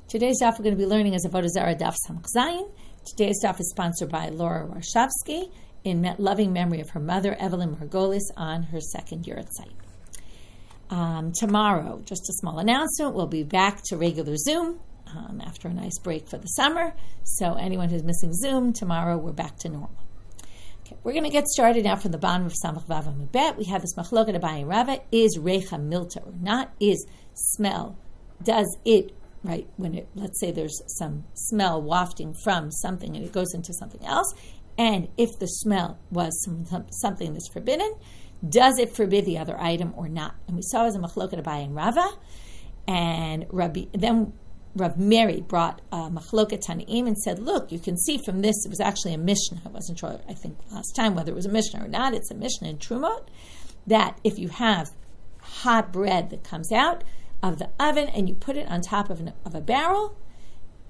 Today's daf we're going to be learning is Avodah Zarah daf Samach Zayin. Today's daf is sponsored by Laura Roshavsky in loving memory of her mother, Evelyn Margolis, on her second year at site. Tomorrow, just a small announcement, we'll be back to regular Zoom after a nice break for the summer. So anyone who's missing Zoom, tomorrow we're back to normal. Okay, we're going to get started now from the bottom of Samach Vav Amud. We have this machloket Abaye and Rava. Is recha milta or not? Is smell, does it, right, when it, let's say there's some smell wafting from something and it goes into something else, and if the smell was something that's forbidden, does it forbid the other item or not? And we saw as a machloket Abaye and Rava, and Rav Mary brought machloket Tanaim and said, look, you can see from this, it was actually a Mishnah. I wasn't sure, I think last time, whether it was a Mishnah or not. It's a Mishnah in Trumot, that if you have hot bread that comes out of the oven and you put it on top of a barrel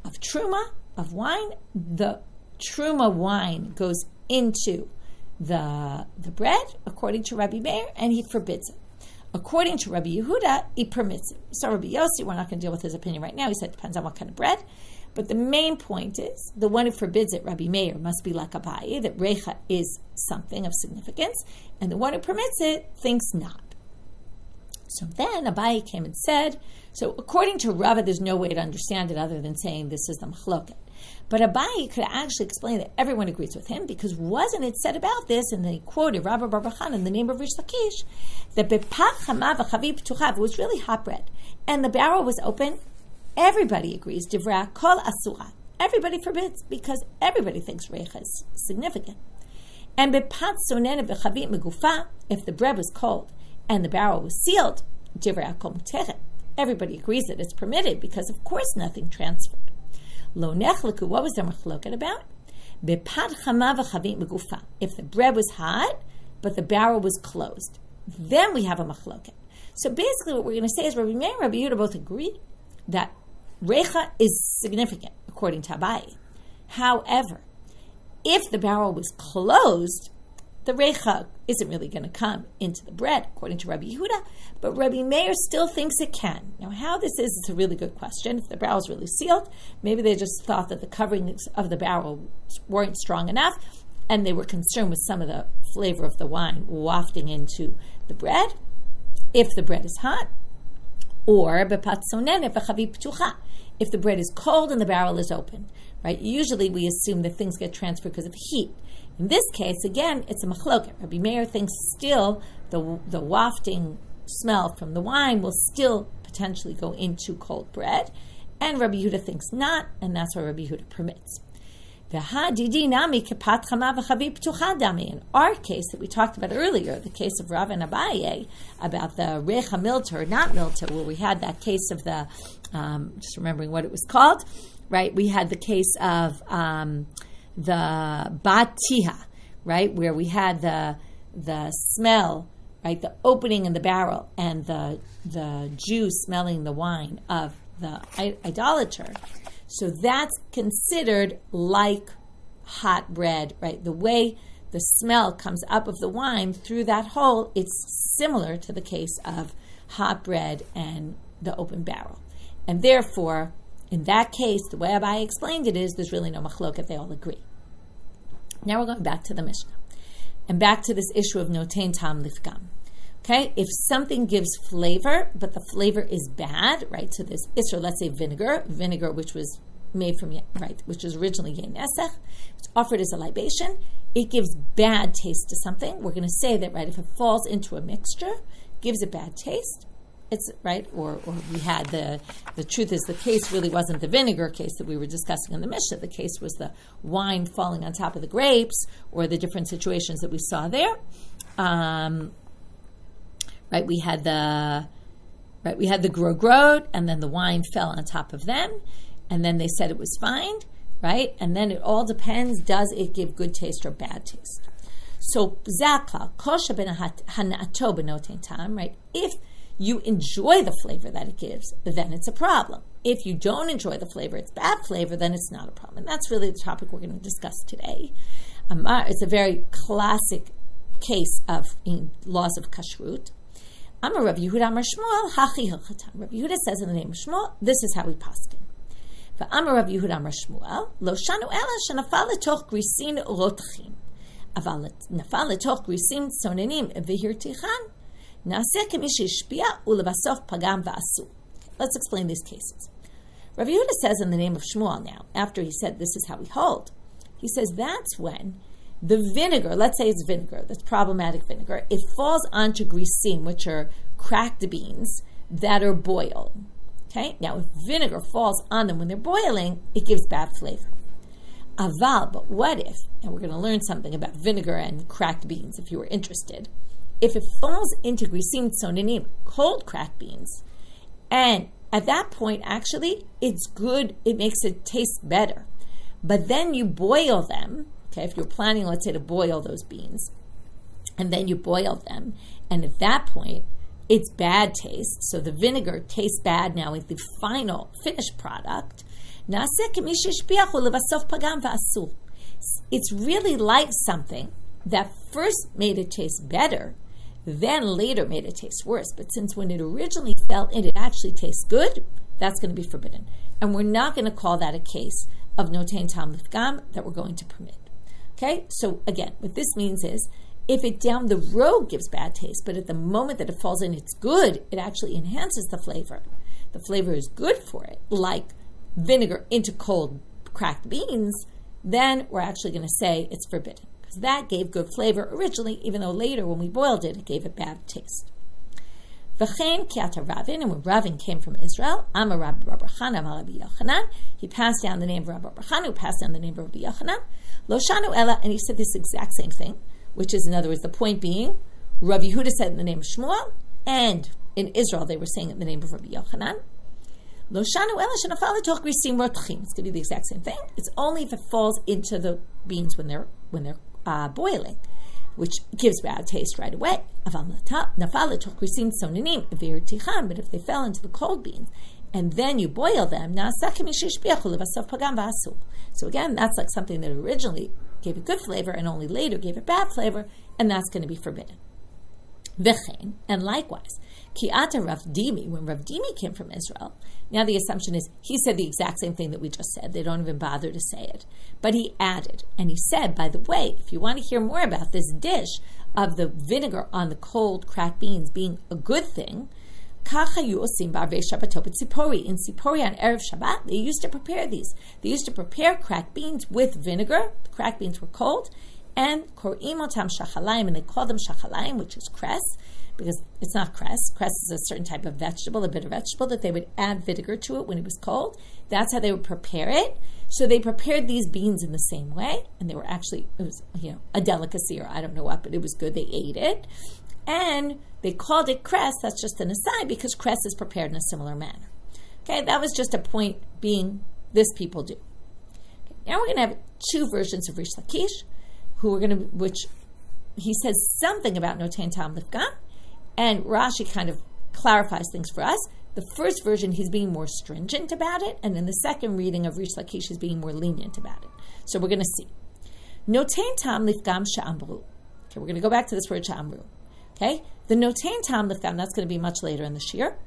of truma, of wine, the truma wine goes into the bread, according to Rabbi Meir, and he forbids it. According to Rabbi Yehuda, he permits it. So Rabbi Yossi, we're not going to deal with his opinion right now. He said it depends on what kind of bread. But the main point is, the one who forbids it, Rabbi Meir, must be like Abaye, that recha is something of significance, and the one who permits it thinks not. So then Abaye came and said, so according to Rava, there's no way to understand it other than saying this is the machloket. But Abaye could actually explain that everyone agrees with him, because wasn't it said about this, and they quoted Rabbi Bar Bachan in the name of Rish Lakish, that bepach chama v'chavi p'tuchav, it was really hot bread, and the barrel was open. Everybody agrees, divrei kol asura. Everybody forbids, because everybody thinks recha is significant. And bepat sonen v'chavi megufa, if the bread was cold and the barrel was sealed, divrei kol muteret. Everybody agrees that it's permitted, because of course nothing transferred. Lo nechleku, what was the machloket about? Bepad chama v'chavim megufa. If the bread was hot, but the barrel was closed, then we have a machloket. So basically what we're going to say is Rabbi Meir and Rabbi Yehuda both agree that recha is significant, according to Abaye. However, if the barrel was closed, the recha isn't really going to come into the bread, according to Rabbi Yehuda, but Rabbi Meir still thinks it can. Now, how this is, it's a really good question. If the barrel is really sealed, maybe they just thought that the coverings of the barrel weren't strong enough, and they were concerned with some of the flavor of the wine wafting into the bread, if the bread is hot, or if the bread is cold and the barrel is open, right? Usually we assume that things get transferred because of heat. In this case, again, it's a machloket. Rabbi Meir thinks still the wafting smell from the wine will still potentially go into cold bread, and Rabbi Yehuda thinks not, and that's why Rabbi Yehuda permits. In our case that we talked about earlier, the case of Rav and Abaye, about the recha milta or not milta, where we had that case of the, just remembering what it was called, right? We had the case of the batiha, right, where we had the smell, right, the opening in the barrel, and the Jew smelling the wine of the idolater. So that's considered like hot bread, right? The way the smell comes up of the wine through that hole, it's similar to the case of hot bread and the open barrel. And therefore, in that case, the way Abaye explained it is there's really no machloket, they all agree. Now we're going back to the Mishnah and back to this issue of notein tam lifgam. Okay, if something gives flavor, but the flavor is bad, right? So this isser, let's say vinegar which was made from, right, which was originally yen esech, it's offered as a libation, it gives bad taste to something. We're going to say that, right, if it falls into a mixture, gives a bad taste, it's right, or we had the truth is the case really wasn't the vinegar case that we were discussing in the Mishnah. The case was the wine falling on top of the grapes, or the different situations that we saw there. Right, we had the grogrod, and then the wine fell on top of them, and then they said it was fine, right? And then it all depends, does it give good taste or bad taste? So zaka kosha ben hana'ato benotein tam, right? If you enjoy the flavor that it gives, then it's a problem. If you don't enjoy the flavor, it's bad flavor, then it's not a problem. And that's really the topic we're going to discuss today. It's a very classic case of laws of kashrut. Amar Rav Yehuda Amar Shmuel, Hachi Hilchatan. Rav Yehuda says in the name of Shmuel, this is how we paskin. V'amar Rav Yehuda Amar Shmuel, lo shanu ela shenafal letoch grisin rotchim, aval nafal letoch grisin tzonenim v'hirtichan, naaseh kemi shehishpia ulevasof pagam v'asu. Let's explain these cases. Rav Yehuda says in the name of Shmuel now, after he said this is how we hold, he says that's when the vinegar, let's say it's vinegar, that's problematic vinegar, it falls onto grisim, which are cracked beans that are boiled. Okay? Now, if vinegar falls on them when they're boiling, it gives bad flavor. Aval, but what if, and we're going to learn something about vinegar and cracked beans if you were interested, if it falls into grisim tzonenim, cold cracked beans, and at that point, actually, it's good, it makes it taste better. But then you boil them, okay, if you're planning, let's say, to boil those beans, and then you boil them, and at that point, it's bad taste, so the vinegar tastes bad now with the final finished product. It's really like something that first made it taste better, then later made it taste worse. But since when it originally fell in, it actually tastes good, that's going to be forbidden. And we're not going to call that a case of notein tam lifgam that we're going to permit. Okay, so again, what this means is, if it down the road gives bad taste, but at the moment that it falls in, it's good, it actually enhances the flavor. The flavor is good for it, like vinegar into cold cracked beans, then we're actually going to say it's forbidden. Because that gave good flavor originally, even though later when we boiled it, it gave it bad taste. V'chein kiata Ravin, and when Ravin came from Israel, Amar Rabbi Barchan, Amar Rabbi Yochanan, he passed down the name of Rabbi Barchan, who passed down the name of Rabbi Yochanan, Lo shanu ela, and he said this exact same thing, which is, in other words, the point being, Rav Yehuda said in the name of Shmuel, and in Israel they were saying it in the name of Rabbi Yochanan. Lo shanu ela shenafal letoch grisim rotchim. It's going to be the exact same thing. It's only if it falls into the beans when they're boiling, which gives bad taste right away. Aval nafal letoch grisim tzonenim v'hirtichan. But if they fell into the cold beans and then you boil them, naaseh kemi shehishpiachu levasof pagam v'asu. So again, that's like something that originally gave it good flavor and only later gave it bad flavor, and that's going to be forbidden. V'chein, and likewise, ki'ata Rav Dimi, when Rav Dimi came from Israel, now the assumption is he said the exact same thing that we just said. They don't even bother to say it. But he added, and he said, by the way, if you want to hear more about this dish of the vinegar on the cold cracked beans being a good thing, in Sipori on Erev Shabbat, they used to prepare these. They used to prepare cracked beans with vinegar. The cracked beans were cold. And Kor'im otam shachalayim, and they call them shachalayim, which is cress, because it's not cress. Cress is a certain type of vegetable, a bitter vegetable, that they would add vinegar to it when it was cold. That's how they would prepare it. So they prepared these beans in the same way, and they were actually, it was, a delicacy, or I don't know what, but it was good. They ate it. And they called it cress, that's just an aside, because cress is prepared in a similar manner. Okay, that was just a point being, this people do. Okay, now we're going to have two versions of Rish Lakish, which he says something about notein tam lifgam, and Rashi kind of clarifies things for us. The first version, he's being more stringent about it, and in the second reading of Rish Lakish, he's being more lenient about it. So we're going to see. Notein tam lifgam she'amru. Okay, we're going to go back to this word she'amru. Okay, the notein tam lifgam, that's going to be much later in the shir.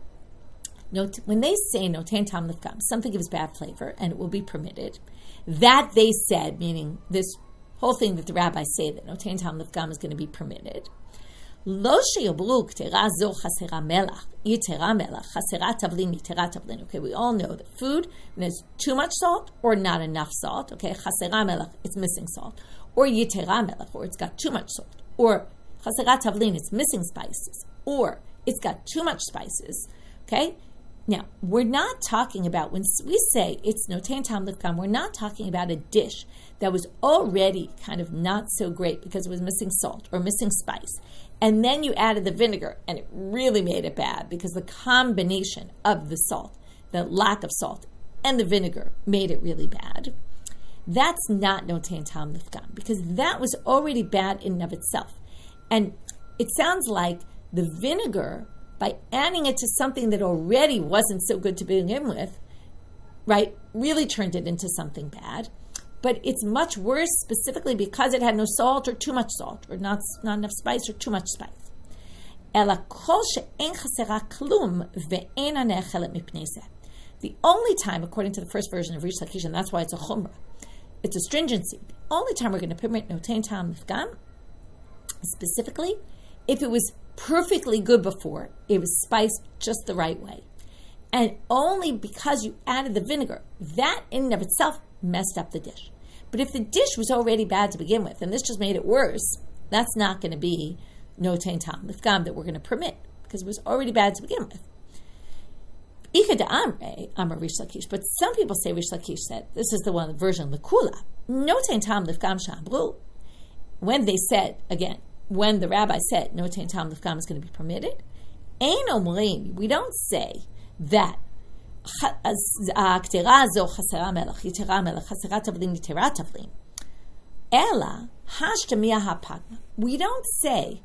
When they say notein tam lifgam, something gives bad flavor and it will be permitted. That they said, meaning this whole thing that the rabbis say that notein tam lifgam is going to be permitted. Lo sheyobru ktera zo chasera melach, yitera melach, chasera tavlin, yitera tavlin. Okay, we all know that food, when there's too much salt or not enough salt, okay, chasera melach, it's missing salt. Or yitera melach, or it's got too much salt. Or chasera tavlin, it's missing spices, or it's got too much spices. Okay? Now, we're not talking about, when we say it's notein tam lifgam, we're not talking about a dish that was already kind of not so great because it was missing salt or missing spice. And then you added the vinegar and it really made it bad because the combination of the salt, the lack of salt, and the vinegar made it really bad. That's not notein tam lifgam because that was already bad in and of itself. And it sounds like the vinegar, by adding it to something that already wasn't so good to begin with, right, really turned it into something bad. But it's much worse specifically because it had no salt or too much salt, or not enough spice or too much spice. The only time, according to the first version of Rish Lakish, and that's why it's a chumrah, it's a stringency, the only time we're going to permit notein tam lifgam, specifically, if it was perfectly good before, it was spiced just the right way. And only because you added the vinegar, that in and of itself messed up the dish. But if the dish was already bad to begin with, and this just made it worse, that's not going to be notein tam lifgam that we're going to permit, because it was already bad to begin with. Ika de amre, amar Rish Lakish, but some people say Rish Lakish said, this is the one version, lekula, notein tam lifgam shambru. When they said, again, when the rabbi said notein tam lifgam is going to be permitted, ein omrim, we don't say that k'tera zo chasera melech, yitera melech, chasera tavlim, yitera tavlim. Ela hashta mia hapagma. We don't say,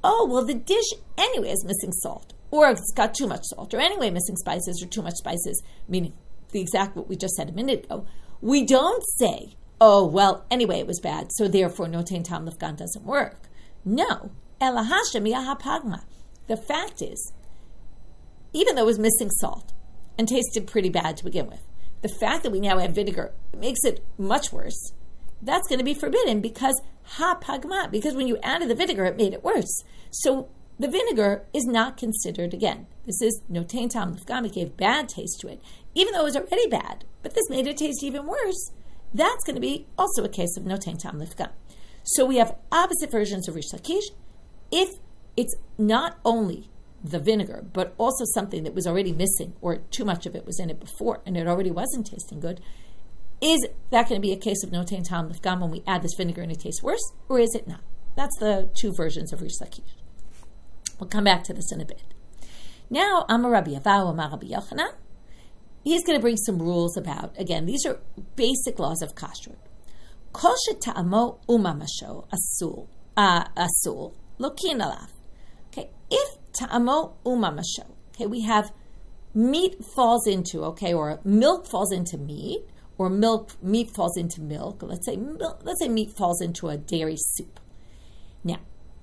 oh, well, the dish anyway is missing salt, or it's got too much salt, or anyway missing spices, or too much spices, meaning the exact what we just said a minute ago. We don't say, oh, well, anyway it was bad, so therefore notein tam lifgam doesn't work. No. Ela hashta mia hapagma. The fact is, even though it was missing salt and tasted pretty bad to begin with, the fact that we now have vinegar makes it much worse. That's going to be forbidden because ha-pagma, because when you added the vinegar, it made it worse. So the vinegar is not considered, again, this is notein tam lifgam, it gave bad taste to it, even though it was already bad, but this made it taste even worse. That's going to be also a case of notein tam lifgam. So we have opposite versions of Rish Lakish. If it's not only the vinegar, but also something that was already missing, or too much of it was in it before, and it already wasn't tasting good, is that going to be a case of notein tam lifgam when we add this vinegar and it tastes worse, or is it not? That's the two versions of Rish Lakish. We'll come back to this in a bit. Now, Amar Rabbi Avahu, Amar Rabbi Yochanan, he's going to bring some rules about, again, these are basic laws of kashrut. Kol she'ta'amo umamasho asul lokin alav. Okay, if ta'amo umamasho, okay, we have meat falls into, okay, or milk falls into meat, or meat falls into milk. Let's say meat falls into a dairy soup. Now,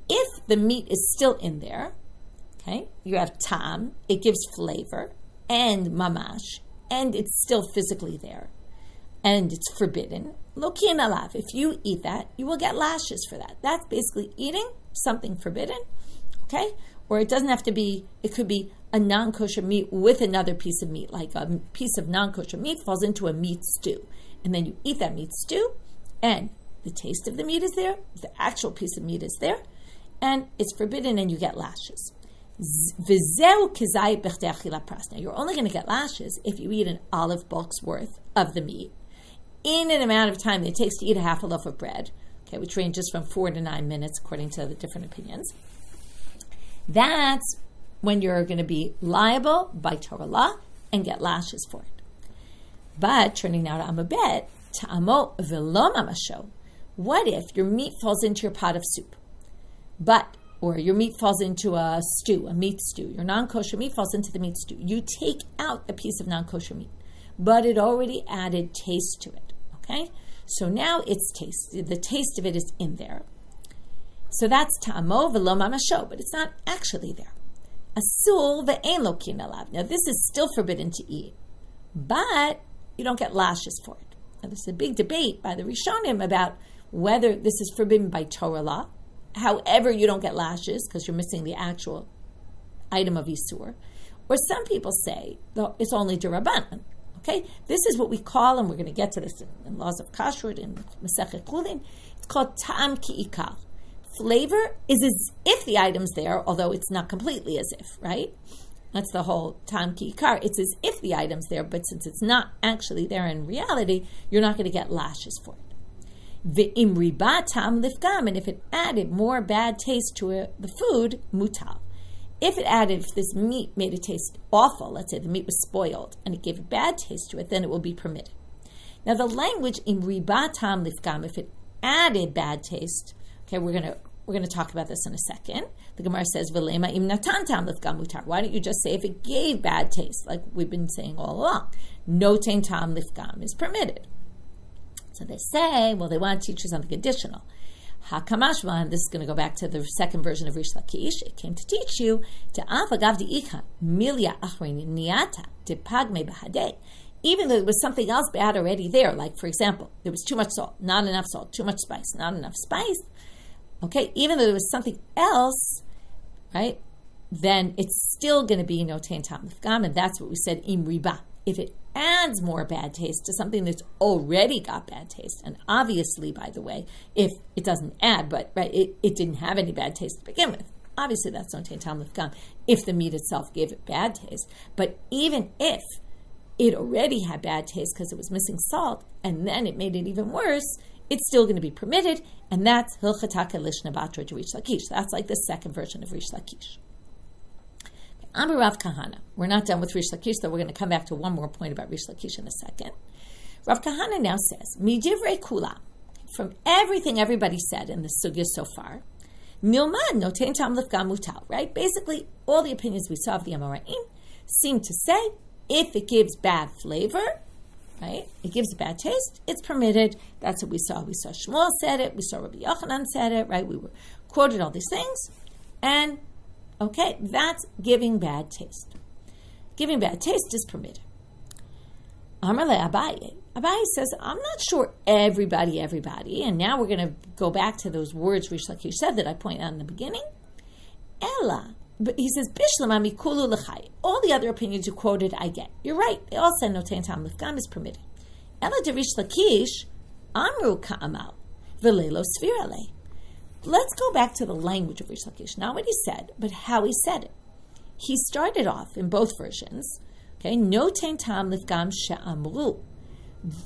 if the meat is still in there, okay, you have tam, it gives flavor, and mamash, and it's still physically there, and it's forbidden. Lokin alav, if you eat that, you will get lashes for that. That's basically eating something forbidden, okay? Or it doesn't have to be, it could be a non-kosher meat with another piece of meat, like a piece of non-kosher meat falls into a meat stew. And then you eat that meat stew, and the taste of the meat is there, the actual piece of meat is there, and it's forbidden and you get lashes. Now, you're only going to get lashes if you eat an olive bulk's worth of the meat in an amount of time that it takes to eat a half a loaf of bread, okay, which ranges from 4 to 9 minutes according to the different opinions. That's when you're going to be liable by Torah law and get lashes for it. But turning now to Amabet, ta'amo velo mamasho. What if your meat falls into your pot of soup, or your meat falls into a stew, a meat stew, your non-kosher meat falls into the meat stew. You take out the piece of non-kosher meat, but it already added taste to it, okay? So now it's the taste of it is in there. So that's ta'amo velo mamasho, but it's not actually there. Asul ve'en lokin alav. Now this is still forbidden to eat, but you don't get lashes for it. Now there's a big debate by the Rishonim about whether this is forbidden by Torah law. However, you don't get lashes because you're missing the actual item of Isur. Or some people say it's only d'Rabbanan. Okay, this is what we call, and we're going to get to this in laws of kashrut in Masechet Chulin. It's called ta'am ki'ikar. Flavor is as if the item's there, although it's not completely as if, right? That's the whole ta'am ki'ikar. It's as if the item's there, but since it's not actually there in reality, you're not going to get lashes for it. Ve'im riba ta'am lifgam, and if it added more bad taste to the food, mutal. If this meat made it taste awful, let's say the meat was spoiled, and it gave a bad taste to it, then it will be permitted. Now the language im riba ta'am lifgam, if it added bad taste, okay, we're going to talk about this in a second. The Gemara says, "V'lema im natan ta'am lifgam mutar." Why don't you just say if it gave bad taste, like we've been saying all along? Notein ta'am lifgam is permitted. So they say, well, they want to teach you something additional. Hakamashma, this is going to go back to the second version of Rish Lakish. It came to teach you to afagav diika milya achrin niata de pagme bahadei. Even though there was something else bad already there, like for example, there was too much salt, not enough salt, too much spice, not enough spice. Okay, even though there was something else, right? Then it's still going to be notein tam lifgam, and that's what we said im riba. If it adds more bad taste to something that's already got bad taste, and obviously, by the way, if it doesn't add, but right, it didn't have any bad taste to begin with, obviously that's notein tam lifgam, if the meat itself gave it bad taste. But even if it already had bad taste because it was missing salt, and then it made it even worse, it's still going to be permitted, and that's hilchataka lishna batra to Rish Lakish. That's like the second version of Rish Lakish. Amar Rav Kahana. We're not done with Rish Lakish, though we're going to come back to one more point about Rish Lakish in a second. Rav Kahana now says, Midivrei kula, from everything everybody said in the sugya so far, nilmad notein tam lifgam mutal, right? Basically, all the opinions we saw of the Amoraim seem to say, if it gives bad flavor, right, it gives a bad taste, it's permitted. That's what we saw. We saw Shmuel said it, we saw Rabbi Yochanan said it, right? We were quoted all these things, and okay, that's giving bad taste. Giving bad taste is permitted. Amar le Abaye. Abaye says, I'm not sure everybody, and now we're going to go back to those words Rish Lakish said that I pointed out in the beginning. Ella. But he says, Bishlama mikulu l'chai. All the other opinions you quoted, I get. You're right. They all said notein tam lifgam is permitted. Ella de Rish Lakish, amru ka'amal, v'leilo svirale. Let's go back to the language of Rish Lakish. Not what he said, but how he said it. He started off in both versions, okay, notein tam lifgam she'amru.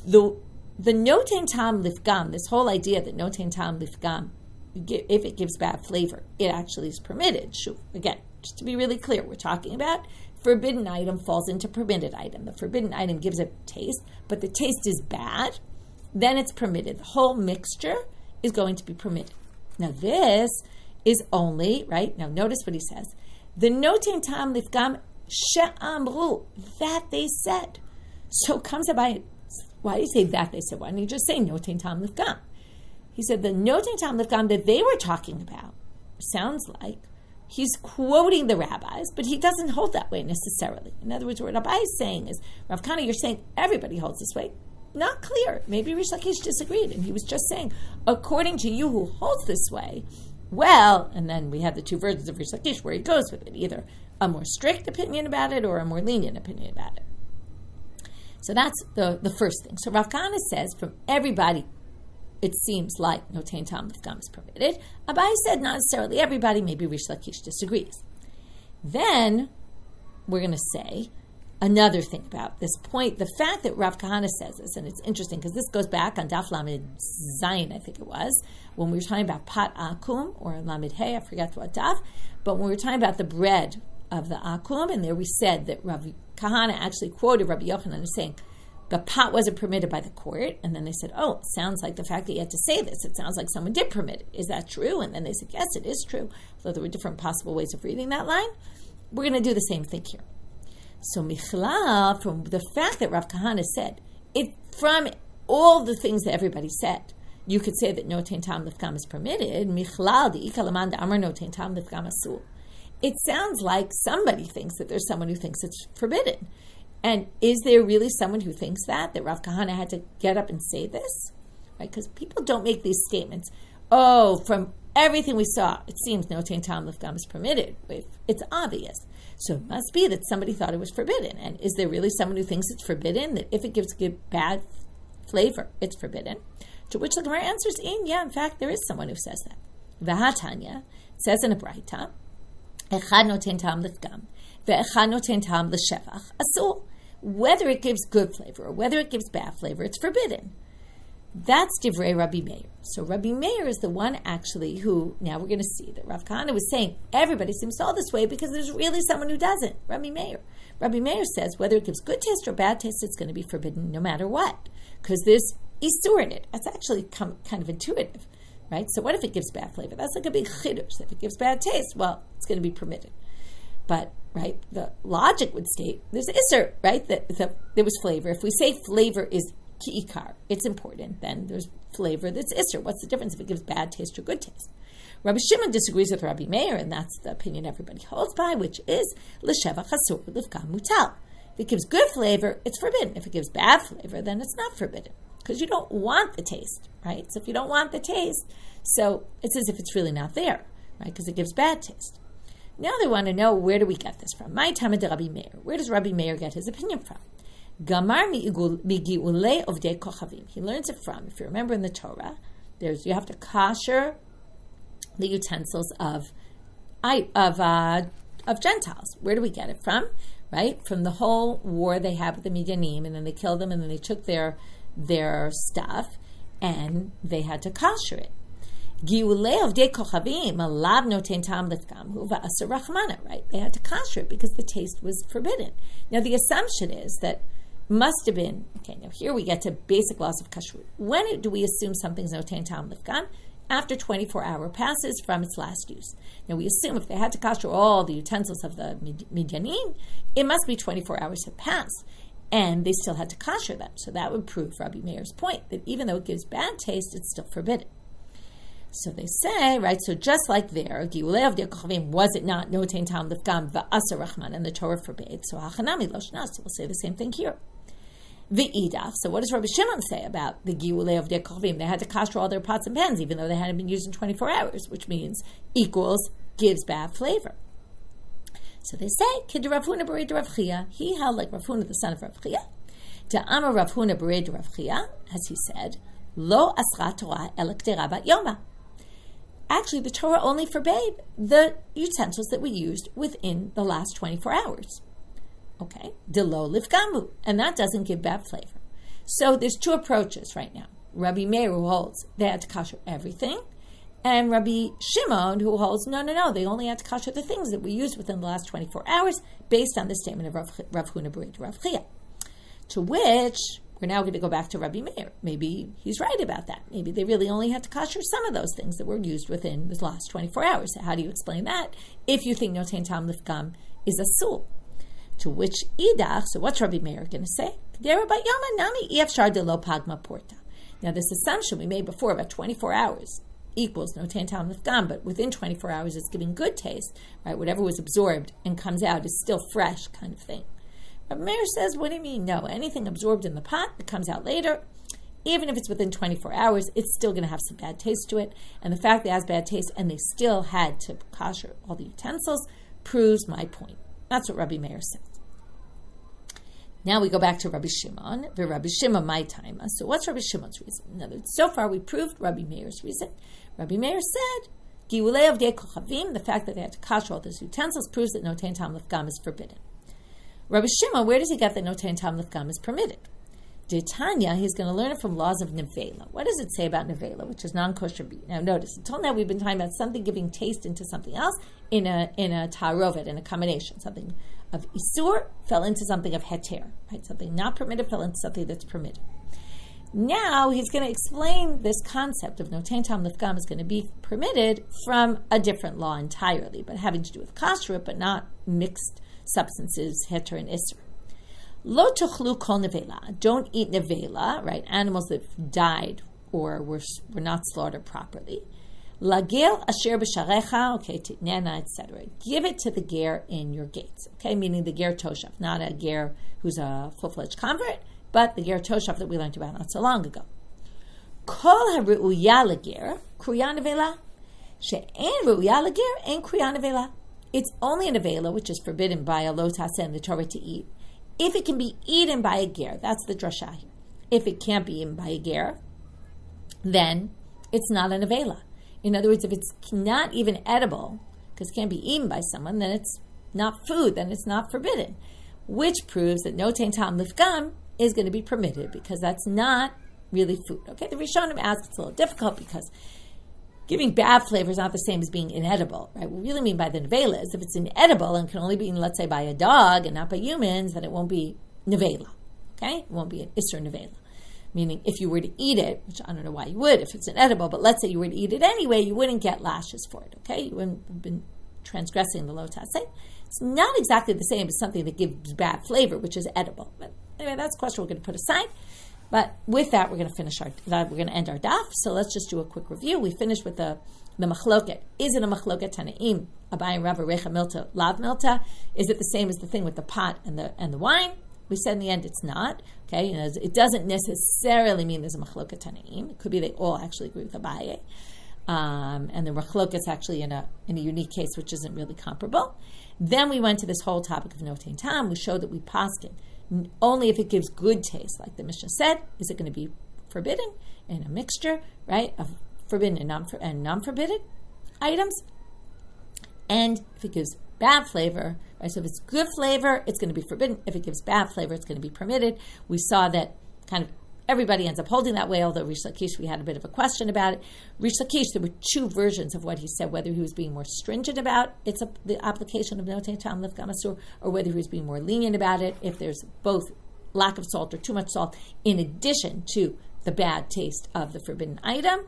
The notein tam lifgam, this whole idea that notein tam lifgam, if it gives bad flavor, it actually is permitted. Again, just to be really clear, we're talking about forbidden item falls into permitted item. The forbidden item gives a taste, but the taste is bad, then it's permitted. The whole mixture is going to be permitted. Now this is only, right, now notice what he says. The notein tam lifgam she'amru, that they said. So comes about, why do you say that they said? Why don't you just say notein tam lifgam? He said the notein tam lifgam that they were talking about sounds like he's quoting the rabbis, but he doesn't hold that way necessarily. In other words, what Rabbi is saying is, Rav Kahana, you're saying everybody holds this way. Not clear. Maybe Rish Lakish disagreed, and he was just saying, according to you who holds this way, well, and then we have the two versions of Rish Lakish where he goes with it, either a more strict opinion about it or a more lenient opinion about it. So that's the first thing. So Rav Kahana says, from everybody, it seems like notein tam lifgam is permitted. Abaye said not necessarily everybody, maybe Rish Lakish disagrees. Then we're going to say another thing about this point, the fact that Rav Kahana says this, and it's interesting because this goes back on Daf Lamed Zayin, I think it was, when we were talking about Pat Akum, or Lamed Hey, I forgot what Daf, but when we were talking about the bread of the Akum, and there we said that Rav Kahana actually quoted Rabbi Yochanan as saying, the pot wasn't permitted by the court, and then they said, oh, it sounds like the fact that you had to say this, it sounds like someone did permit it. Is that true? And then they said, yes, it is true. So there were different possible ways of reading that line. We're going to do the same thing here. So Michlal, from the fact that Rav Kahana said, it from all the things that everybody said, you could say that notein tam lifgam is permitted. Michlal di ikalaman da amar notein tam lifgam asur. It sounds like somebody thinks that there's someone who thinks it's forbidden. And is there really someone who thinks that Rav Kahana had to get up and say this? Right? Because people don't make these statements. Oh, from everything we saw, it seems notein tam lifgam is permitted. It's obvious. So it must be that somebody thought it was forbidden. And is there really someone who thinks it's forbidden? That if it gives bad flavor, it's forbidden? To which the Gemara answers, in fact, there is someone who says that. V'hatanya, it says in a Braita, echad notein tam lifgam, ve'echad notein tam l'shevach asur. Whether it gives good flavor or whether it gives bad flavor, it's forbidden. That's Divrei Rabbi Meir. So Rabbi Meir is the one actually who, now we're going to see that Rav Kahana was saying everybody seems to all this way because there's really someone who doesn't, Rabbi Meir. Rabbi Meir says whether it gives good taste or bad taste, it's going to be forbidden no matter what, because there's isur in it. That's actually kind of intuitive, right? So what if it gives bad flavor? That's like a big chiddush. If it gives bad taste, well, it's going to be permitted. But, right, the logic would state there's isur, right? That there was flavor. If we say flavor is ki'ikar. It's important. Then there's flavor that's isser. What's the difference if it gives bad taste or good taste? Rabbi Shimon disagrees with Rabbi Meir, and that's the opinion everybody holds by, which is l'shevach asur l'fgam mutal. If it gives good flavor, it's forbidden. If it gives bad flavor, then it's not forbidden, because you don't want the taste, right? So if you don't want the taste, so it's as if it's really not there, right? Because it gives bad taste. Now they want to know, where do we get this from? My Tamid Rabbi Meir. Where does Rabbi Meir get his opinion from? Gamar migiulei ovdei kochavim. He learns it from, if you remember in the Torah, you have to kosher the utensils of Gentiles. Where do we get it from? Right? From the whole war they had with the Midyanim, and then they killed them, and then they took their stuff, and they had to kosher it. Right? They had to kosher it because the taste was forbidden. Now the assumption is that must have been, okay, now here we get to basic laws of kashrut. When do we assume something's notein tam lifgam? After 24 hours passes from its last use. Now we assume if they had to kosher all the utensils of the Midyanim, it must be 24 hours have passed, and they still had to kosher them. So that would prove Rabbi Meir's point, that even though it gives bad taste, it's still forbidden. So they say, right, so just like there, was it not notein tam lifgam v'asar rachman, and the Torah forbade, so hachanami lo shnas, so we'll say the same thing here. V'idach, so what does Rabbi Shimon say about the giulei of dekovim? They had to kosher all their pots and pans, even though they hadn't been used in 24 hours, which means equals gives bad flavor. So they say, Kid Rav Huna b'rei Rav Chia. He held like Rav Huna, the son of Rav Chia. Ta'amar Rav Huna b'rei Rav Chia, as he said, Lo asra Torah el k'dera bat yoma. Actually, the Torah only forbade the utensils that we used within the last 24 hours. Okay, delo lifgamu, and that doesn't give bad flavor. So there's two approaches right now. Rabbi Meir, who holds they had to kosher everything, and Rabbi Shimon, who holds no, they only had to kosher the things that we used within the last 24 hours, based on the statement of Rav Huna b'rei Rav Chia. To which we're now going to go back to Rabbi Meir. Maybe he's right about that. Maybe they really only had to kosher some of those things that were used within the last 24 hours. So how do you explain that? If you think notein tam lifgam is asul. To which idach, so what's Rabbi Meir going to say? Now this assumption we made before about 24 hours equals notein tam lifgam, but within 24 hours it's giving good taste, right? Whatever was absorbed and comes out is still fresh kind of thing. Rabbi Meir says, what do you mean? No, anything absorbed in the pot that comes out later, even if it's within 24 hours, it's still going to have some bad taste to it. And the fact that it has bad taste and they still had to kosher all the utensils proves my point. That's what Rabbi Meir said. Now we go back to Rabbi Shimon. Rabbi Shimon, my time. So what's Rabbi Shimon's reason? In other words, so far we proved Rabbi Meir's reason. Rabbi Meir said, Giulei of Kochavim, the fact that they had to kosher all those utensils proves that notein tam lifgam is forbidden. Rabbi Shimon, where does he get that notein tam lifgam is permitted? D'Tanya, he's going to learn it from laws of nevela. What does it say about nevela, which is non-kosher meat? Now notice, until now we've been talking about something giving taste into something else in a ta'arovet, in a combination. Something of isur fell into something of heter, right? Something not permitted fell into something that's permitted. Now he's going to explain this concept of notein tam lifgam is going to be permitted from a different law entirely, but having to do with kashrut, but not mixed substances, heter and isur. Lo tuchlu kol nevela. Don't eat nevela, right? Animals that died or were not slaughtered properly. Lagil asher b'sharecha, okay, titnena, etc. Give it to the ger in your gates, okay? Meaning the ger toshav, not a ger who's a full-fledged convert, but the ger toshav that we learned about not so long ago. Kol haru'uya lager, kruya nevela. She'en ru'uya lager, en kruya nevela. It's only a nevela, which is forbidden by a lo taseh in the Torah to eat, if it can be eaten by a ger. That's the drasha here. If it can't be eaten by a ger, then it's not a nevela. In other words, if it's not even edible, because it can't be eaten by someone, then it's not food, then it's not forbidden. Which proves that notein tam lifgam is going to be permitted, because that's not really food. Okay, the Rishonim ask, it's a little difficult, because giving bad flavor is not the same as being inedible, right? What we really mean by the nevela is if it's inedible and can only be eaten, let's say, by a dog and not by humans, then it won't be nevela, okay? It won't be an isser nevela. Meaning, if you were to eat it, which I don't know why you would if it's inedible, but let's say you were to eat it anyway, you wouldn't get lashes for it, okay? You wouldn't have been transgressing the lo taseh. It's not exactly the same as something that gives bad flavor, which is edible. But anyway, that's a question we're going to put aside. But with that, we're going to end our daf. So let's just do a quick review. We finished with the machloket. Is it a machloket tanaim? Abayin Rav Recha Milta Lav Milta? Is it the same as the thing with the pot and the wine? We said in the end it's not. Okay, it doesn't necessarily mean there's a machloket tanaim. It could be they all actually agree with Abaye. And the machloket's actually in a unique case which isn't really comparable. Then we went to this whole topic of notein tam. We showed that we paskin only if it gives good taste, like the Mishnah said. Is it going to be forbidden in a mixture, right, of forbidden and non-forbidden items? And if it gives bad flavor, right? So if it's good flavor, it's going to be forbidden. If it gives bad flavor, it's going to be permitted. We saw that kind of everybody ends up holding that way, although Rish Lakish, we had a bit of a question about it. Rish Lakish, there were two versions of what he said, whether he was being more stringent about the application of notein tam lifgam asur, or whether he was being more lenient about it, if there's both lack of salt or too much salt, in addition to the bad taste of the forbidden item.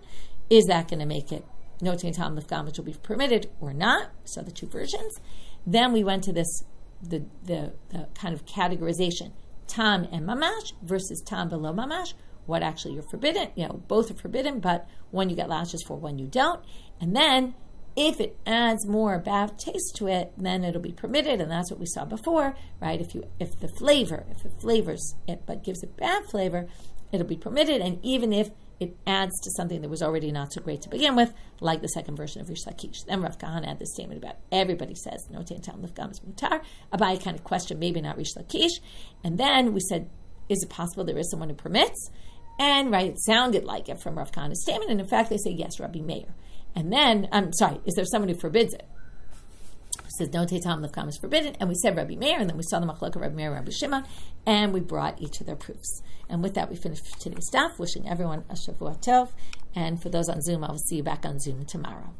Is that going to make it notein tam lifgam, which will be permitted or not? So the two versions. Then we went to this, the kind of categorization. Tam and mamash versus tam below mamash. What actually you're forbidden? Both are forbidden, but one you get lashes for, one you don't. And then if it adds more bad taste to it, then it'll be permitted, and that's what we saw before, right? If the flavors it but gives it bad flavor, it'll be permitted, and even if it adds to something that was already not so great to begin with, like the second version of Rish Lakish. Then Rav Kahana had this statement about everybody says notein tam lifgam is mutar. Abaye kind of questioned, maybe not Rish Lakish. And then we said, is it possible there is someone who permits? And right, it sounded like it from Rav Kahana's statement. And in fact, they say, yes, Rabbi Meir. And then, is there someone who forbids it? It says notein tam lifgam is forbidden. And we said Rabbi Meir, and then we saw the machlok of Rabbi Meir and Rabbi Shimon, and we brought each of their proofs. And with that, we finished today's daf. Wishing everyone a Shavua Tov. And for those on Zoom, I will see you back on Zoom tomorrow.